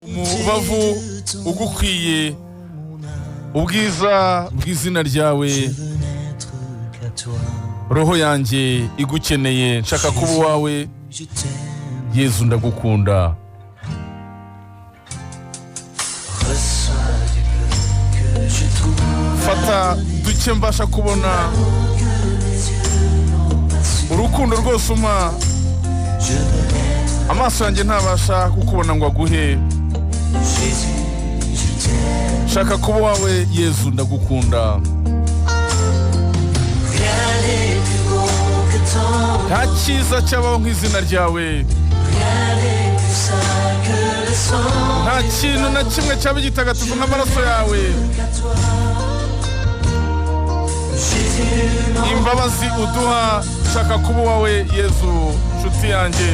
umubavu ugukwiye ubwiza bw'izina ryawe roho yanjye igukeneye nshaka kuba uwawe Yezu ndagukunda fata duke mbasha kubona urukundo rwose uma amaso yanjye ntabasha kukubona ngo aguhe shaka kuba wawe Yezu ndagukunda nta cyiza cyabaho nk'izina ryawe nta kintu na kimwe cyaba gitagatifu nk'amaraso yawe imbabazi uduha shaka kuba wawe Yezu nshuti yanjye